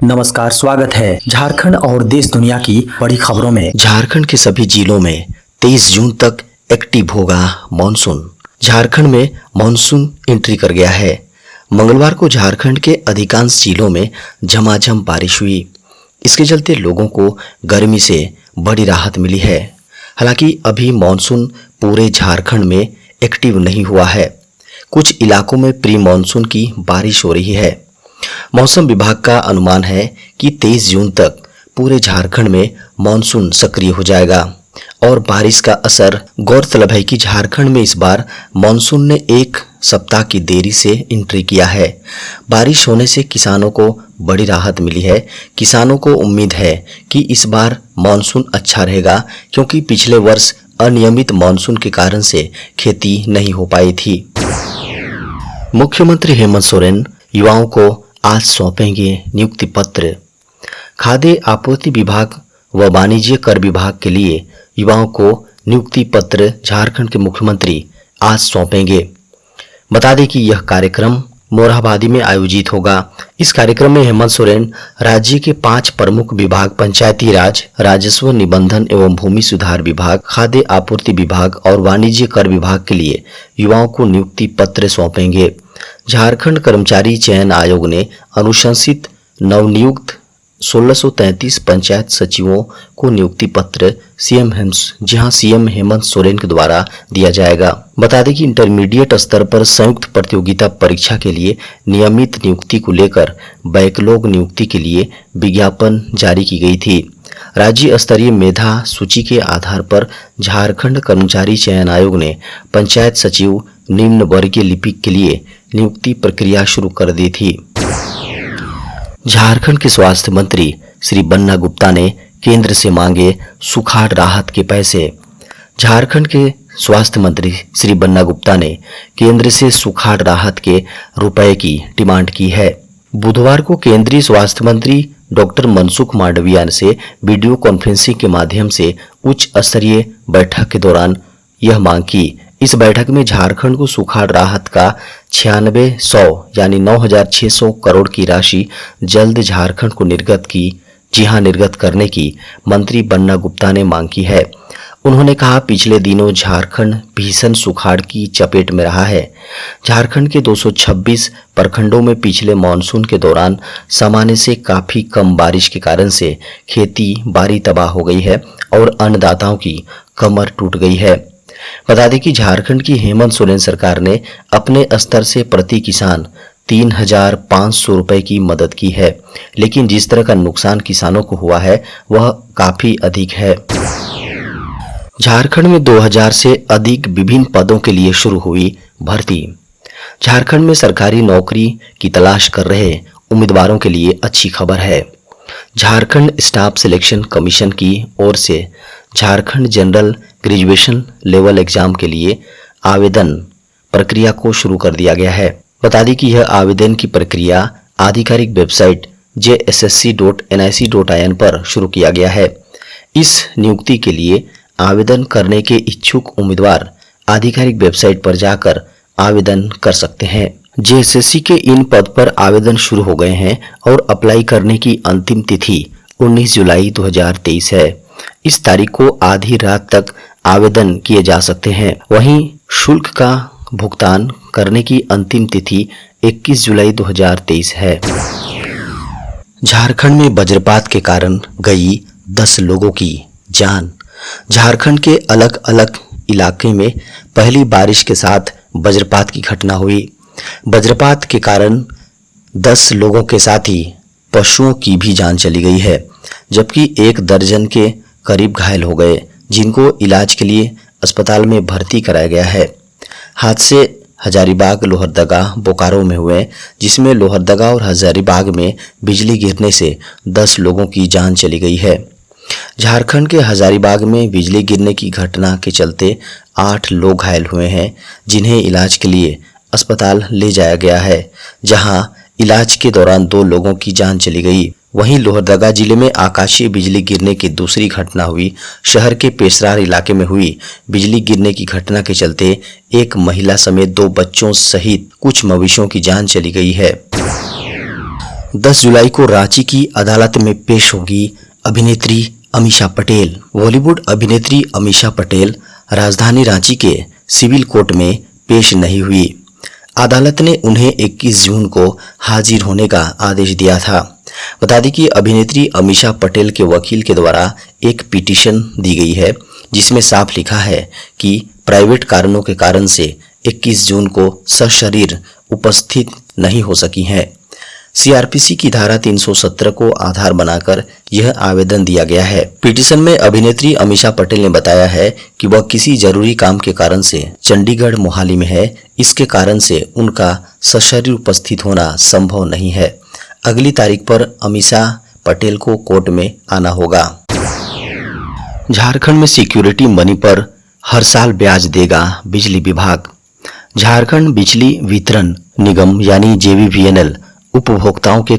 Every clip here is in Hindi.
नमस्कार, स्वागत है झारखंड और देश दुनिया की बड़ी खबरों में। झारखंड के सभी जिलों में 23 जून तक एक्टिव होगा मॉनसून। झारखंड में मॉनसून एंट्री कर गया है। मंगलवार को झारखंड के अधिकांश जिलों में झमाझम बारिश हुई। इसके चलते लोगों को गर्मी से बड़ी राहत मिली है। हालांकि अभी मॉनसून पूरे झारखंड में एक्टिव नहीं हुआ है। कुछ इलाकों में प्री मॉनसून की बारिश हो रही है। मौसम विभाग का अनुमान है कि 23 जून तक पूरे झारखंड में मॉनसून सक्रिय हो जाएगा और बारिश का असर। गौरतलब है कि झारखंड में इस बार मॉनसून ने एक सप्ताह की देरी से एंट्री किया है। बारिश होने से किसानों को बड़ी राहत मिली है। किसानों को उम्मीद है कि इस बार मॉनसून अच्छा रहेगा, क्योंकि पिछले वर्ष अनियमित मॉनसून के कारण से खेती नहीं हो पाई थी। मुख्यमंत्री हेमंत सोरेन युवाओं को आज सौंपेंगे नियुक्ति पत्र। खाद्य आपूर्ति विभाग व वाणिज्य कर विभाग के लिए युवाओं को नियुक्ति पत्र झारखंड के मुख्यमंत्री आज सौंपेंगे। बता दें कि यह कार्यक्रम मोरहाबादी में आयोजित होगा। इस कार्यक्रम में हेमंत सोरेन राज्य के 5 प्रमुख विभाग पंचायती राज, राजस्व, निबंधन एवं भूमि सुधार विभाग, खाद्य आपूर्ति विभाग और वाणिज्य कर विभाग के लिए युवाओं को नियुक्ति पत्र सौंपेंगे। झारखंड कर्मचारी चयन आयोग ने अनुशंसित नवनियुक्त 1633 पंचायत सचिवों को नियुक्ति पत्र सीएम हेमंत सोरेन के द्वारा दिया जाएगा। बता दें कि इंटरमीडिएट स्तर पर संयुक्त प्रतियोगिता परीक्षा के लिए नियमित नियुक्ति को लेकर बैकलॉग नियुक्ति के लिए विज्ञापन जारी की गई थी। राज्य स्तरीय मेधा सूची के आधार पर झारखंड कर्मचारी चयन आयोग ने पंचायत सचिव निम्न वर्गीय लिपिक के लिए नियुक्ति प्रक्रिया शुरू कर दी थी। झारखंड के स्वास्थ्य मंत्री श्री बन्ना गुप्ता ने केंद्र से मांगे सुखाड़ राहत के पैसे। झारखंड के स्वास्थ्य मंत्री श्री बन्ना गुप्ता ने केंद्र से सुखाड़ राहत के रुपए की डिमांड की है। बुधवार को केंद्रीय स्वास्थ्य मंत्री डॉक्टर मनसुख मांडविया से वीडियो कॉन्फ्रेंसिंग के माध्यम से उच्च स्तरीय बैठक के दौरान यह मांग की। इस बैठक में झारखंड को सुखाड़ राहत का 9600 यानी 9600 करोड़ की राशि जल्द झारखंड को निर्गत करने की मंत्री बन्ना गुप्ता ने मांग की है। उन्होंने कहा, पिछले दिनों झारखंड भीषण सुखाड़ की चपेट में रहा है। झारखंड के 226 प्रखंडों में पिछले मॉनसून के दौरान सामान्य से काफी कम बारिश के कारण से खेती बाड़ी तबाह हो गई है और अन्नदाताओं की कमर टूट गई है। बता दें कि झारखंड की हेमंत सोरेन सरकार ने अपने स्तर से प्रति किसान 3500 रुपए की मदद की है, लेकिन जिस तरह का नुकसान किसानों को हुआ है वह काफी अधिक है। झारखंड में 2000 से अधिक विभिन्न पदों के लिए शुरू हुई भर्ती। झारखंड में सरकारी नौकरी की तलाश कर रहे उम्मीदवारों के लिए अच्छी खबर है। झारखंड स्टाफ सिलेक्शन कमीशन की ओर से Jharkhand general graduation level exam के लिए आवेदन प्रक्रिया को शुरू कर दिया गया है। बता दें कि यह आवेदन की प्रक्रिया आधिकारिक वेबसाइट jssc.nic.in पर शुरू किया गया है। इस नियुक्ति के लिए आवेदन करने के इच्छुक उम्मीदवार आधिकारिक वेबसाइट पर जाकर आवेदन कर सकते हैं। जेएसएससी के इन पद पर आवेदन शुरू हो गए हैं और अप्लाई करने की अंतिम तिथि 19 जुलाई 2023 है। इस तारीख को आधी रात तक आवेदन किए जा सकते हैं। वहीं शुल्क का भुगतान करने की अंतिम तिथि 21 जुलाई 2023 है। झारखंड में वज्रपात के कारण गई 10 लोगों की जान। झारखंड के अलग अलग इलाके में पहली बारिश के साथ वज्रपात की घटना हुई। वज्रपात के कारण 10 लोगों के साथ ही पशुओं की भी जान चली गई है, जबकि 1 दर्जन के करीब घायल हो गए, जिनको इलाज के लिए अस्पताल में भर्ती कराया गया है। हादसे हजारीबाग, लोहरदगा, बोकारो में हुए, जिसमें लोहरदगा और हजारीबाग में बिजली गिरने से 10 लोगों की जान चली गई है। झारखंड के हजारीबाग में बिजली गिरने की घटना के चलते 8 लोग घायल हुए हैं, जिन्हें इलाज के लिए अस्पताल ले जाया गया है, जहां इलाज के दौरान 2 लोगों की जान चली गई। वहीं लोहरदगा जिले में आकाशीय बिजली गिरने की दूसरी घटना हुई। शहर के पेशरार इलाके में हुई बिजली गिरने की घटना के चलते एक महिला समेत 2 बच्चों सहित कुछ मवेशियों की जान चली गई है। 10 जुलाई को रांची की अदालत में पेश होगी अभिनेत्री अमीषा पटेल। बॉलीवुड अभिनेत्री अमीषा पटेल राजधानी रांची के सिविल कोर्ट में पेश नहीं हुई। अदालत ने उन्हें 21 जून को हाजिर होने का आदेश दिया था। बता दें कि अभिनेत्री अमीषा पटेल के वकील के द्वारा एक पिटीशन दी गई है जिसमें साफ लिखा है कि प्राइवेट कारणों के कारण से 21 जून को सशरीर उपस्थित नहीं हो सकी हैं। सीआरपीसी की धारा 317 को आधार बनाकर यह आवेदन दिया गया है। पिटीशन में अभिनेत्री अमीषा पटेल ने बताया है कि वह किसी जरूरी काम के कारण से चंडीगढ़ मोहाली में है। इसके कारण से उनका सशरीर उपस्थित होना संभव नहीं है। अगली तारीख पर अमीषा पटेल को कोर्ट में आना होगा। झारखंड में सिक्योरिटी मनी पर हर साल ब्याज देगा बिजली विभाग। झारखंड बिजली वितरण निगम यानी जेवीवीएनएल उपभोक्ताओं के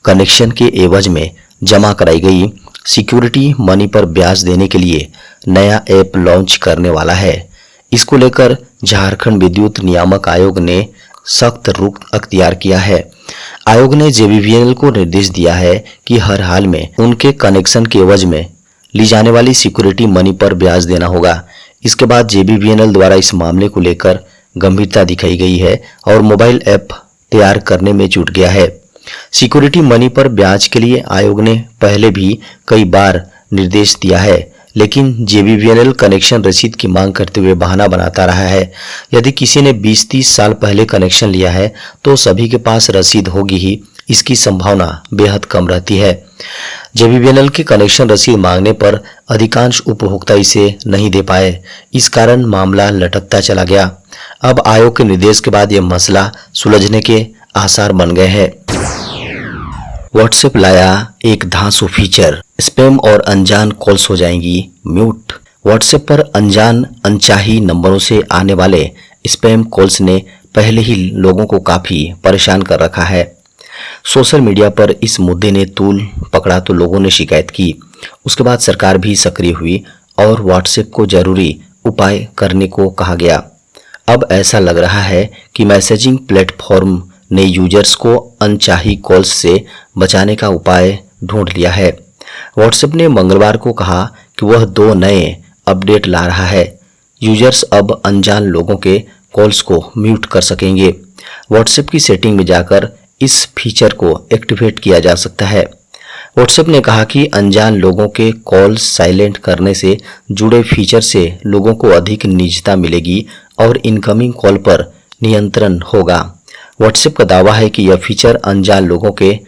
कनेक्शन के एवज में जमा कराई गई सिक्योरिटी मनी पर ब्याज देने के लिए नया ऐप लॉन्च करने वाला है। इसको लेकर झारखंड विद्युत नियामक आयोग ने सख्त रुख अख्तियार किया है। आयोग ने जेवीवीएनएल को निर्देश दिया है कि हर हाल में उनके कनेक्शन के एवज में ली जाने वाली सिक्योरिटी मनी पर ब्याज देना होगा। इसके बाद जेवीवीएनएल द्वारा इस मामले को लेकर गंभीरता दिखाई गई है और मोबाइल ऐप तैयार करने में जुट गया है। सिक्योरिटी मनी पर ब्याज के लिए आयोग ने पहले भी कई बार निर्देश दिया है, लेकिन जेवीवीएनएल कनेक्शन रसीद की मांग करते हुए बहाना बनाता रहा है। यदि किसी ने 20-30 साल पहले कनेक्शन लिया है तो सभी के पास रसीद होगी ही, इसकी संभावना बेहद कम रहती है। जेवीवीएनएल के कनेक्शन रसीद मांगने पर अधिकांश उपभोक्ता इसे नहीं दे पाए। इस कारण मामला लटकता चला गया। अब आयोग के निर्देश के बाद यह मसला सुलझने के आसार बन गए हैं। व्हाट्सएप लाया एक धांसू फीचर, स्पैम और अनजान कॉल्स हो जाएंगी म्यूट। व्हाट्सएप पर अनजान अनचाही नंबरों से आने वाले स्पैम कॉल्स ने पहले ही लोगों को काफी परेशान कर रखा है। सोशल मीडिया पर इस मुद्दे ने तूल पकड़ा तो लोगों ने शिकायत की। उसके बाद सरकार भी सक्रिय हुई और व्हाट्सएप को जरूरी उपाय करने को कहा गया। अब ऐसा लग रहा है कि मैसेजिंग प्लेटफॉर्म ने यूजर्स को अनचाही कॉल्स से बचाने का उपाय ढूंढ लिया है। व्हाट्सएप ने मंगलवार को कहा कि वह 2 नए अपडेट ला रहा है। यूजर्स अब अनजान लोगों के कॉल्स को म्यूट कर सकेंगे। व्हाट्सएप की सेटिंग में जाकर इस फीचर को एक्टिवेट किया जा सकता है। व्हाट्सएप ने कहा कि अनजान लोगों के कॉल साइलेंट करने से जुड़े फीचर से लोगों को अधिक निजता मिलेगी और इनकमिंग कॉल पर नियंत्रण होगा। व्हाट्सएप का दावा है कि यह फीचर अनजान लोगों के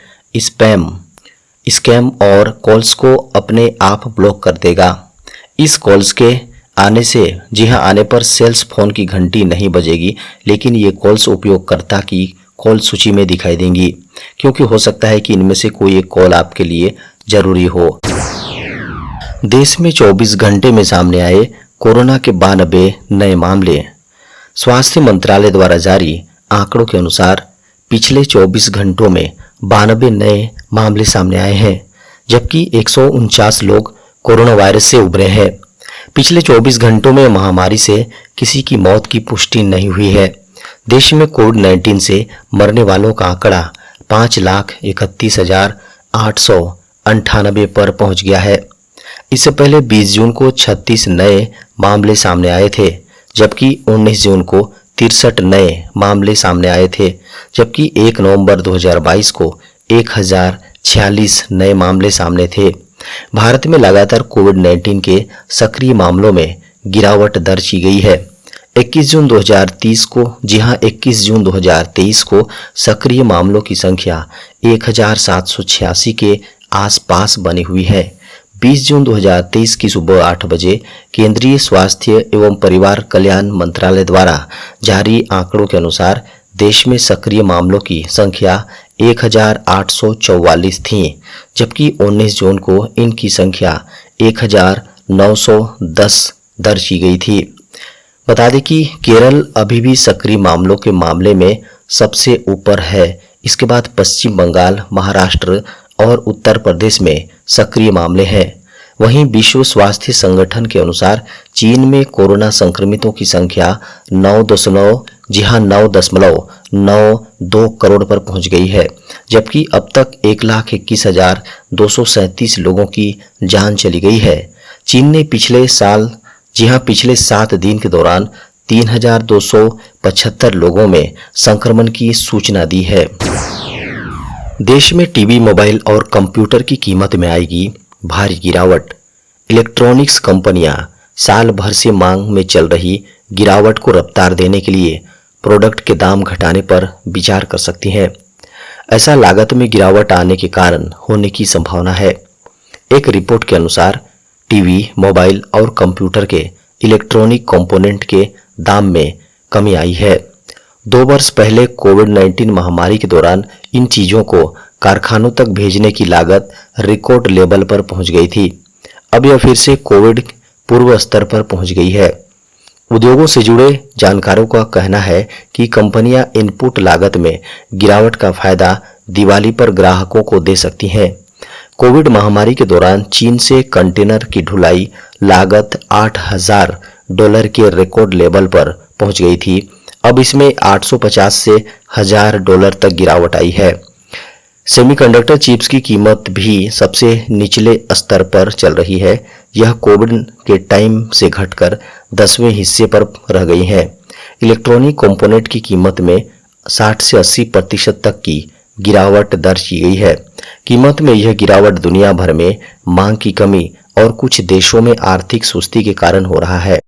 स्कैम और कॉल्स को अपने आप ब्लॉक कर देगा। इस कॉल्स के आने से आने पर सेल्स फोन की घंटी नहीं बजेगी, लेकिन ये कॉल्स उपयोगकर्ता की कॉल सूची में दिखाई देंगी, क्योंकि हो सकता है कि इनमें से कोई एक कॉल आपके लिए जरूरी हो। देश में 24 घंटे में सामने आए कोरोना के 92 नए मामले। स्वास्थ्य मंत्रालय द्वारा जारी आंकड़ों के अनुसार पिछले 24 घंटों में 92 नए मामले सामने आए हैं, जबकि 149 लोग कोरोना वायरस से उबरे हैं। पिछले 24 घंटों में महामारी से किसी की मौत की पुष्टि नहीं हुई है। देश में कोविड-19 से मरने वालों का आंकड़ा 5,31,898 पर पहुंच गया है। इससे पहले 20 जून को 36 नए मामले सामने आए थे, जबकि 19 जून को 63 नए मामले सामने आए थे, जबकि 1 नवंबर 2022 को 1046 नए मामले सामने थे। भारत में लगातार कोविड-19 के सक्रिय मामलों में गिरावट दर्ज की गई है। 21 जून 2023 को 21 जून 2023 को सक्रिय मामलों की संख्या 1786 के आसपास बनी हुई है। 20 जून 2023 की सुबह 8 बजे केंद्रीय स्वास्थ्य एवं परिवार कल्याण मंत्रालय द्वारा जारी आंकड़ों के अनुसार देश में सक्रिय मामलों की संख्या 1844 थी, जबकि 19 जून को इनकी संख्या 1910 दर्ज की गई थी। बता दें कि केरल अभी भी सक्रिय मामलों के मामले में सबसे ऊपर है। इसके बाद पश्चिम बंगाल, महाराष्ट्र और उत्तर प्रदेश में सक्रिय मामले हैं। वहीं विश्व स्वास्थ्य संगठन के अनुसार चीन में कोरोना संक्रमितों की संख्या 9.92 करोड़ पर पहुंच गई है, जबकि अब तक 1,21,237 लोगों की जान चली गई है। चीन ने पिछले 7 दिन के दौरान 3,275 लोगों में संक्रमण की सूचना दी है। देश में टीवी, मोबाइल और कंप्यूटर की कीमत में आएगी भारी गिरावट। इलेक्ट्रॉनिक्स कंपनियां साल भर से मांग में चल रही गिरावट को रफ्तार देने के लिए प्रोडक्ट के दाम घटाने पर विचार कर सकती हैं। ऐसा लागत में गिरावट आने के कारण होने की संभावना है। एक रिपोर्ट के अनुसार टीवी, मोबाइल और कंप्यूटर के इलेक्ट्रॉनिक कंपोनेंट के दाम में कमी आई है। 2 वर्ष पहले कोविड-19 महामारी के दौरान इन चीजों को कारखानों तक भेजने की लागत रिकॉर्ड लेवल पर पहुंच गई थी। अब यह फिर से कोविड पूर्व स्तर पर पहुंच गई है। उद्योगों से जुड़े जानकारों का कहना है कि कंपनियां इनपुट लागत में गिरावट का फायदा दिवाली पर ग्राहकों को दे सकती हैं। कोविड महामारी के दौरान चीन से कंटेनर की ढुलाई लागत $8,000 के रिकॉर्ड लेवल पर पहुंच गई थी। अब इसमें $850 से $1,000 तक गिरावट आई है। सेमीकंडक्टर चिप्स की कीमत भी सबसे निचले स्तर पर चल रही है। यह कोविड के टाइम से घटकर 10वें हिस्से पर रह गई है। इलेक्ट्रॉनिक कंपोनेंट की कीमत में 60 से 80% तक की गिरावट दर्ज की गई है। कीमत में यह गिरावट दुनिया भर में मांग की कमी और कुछ देशों में आर्थिक सुस्ती के कारण हो रहा है।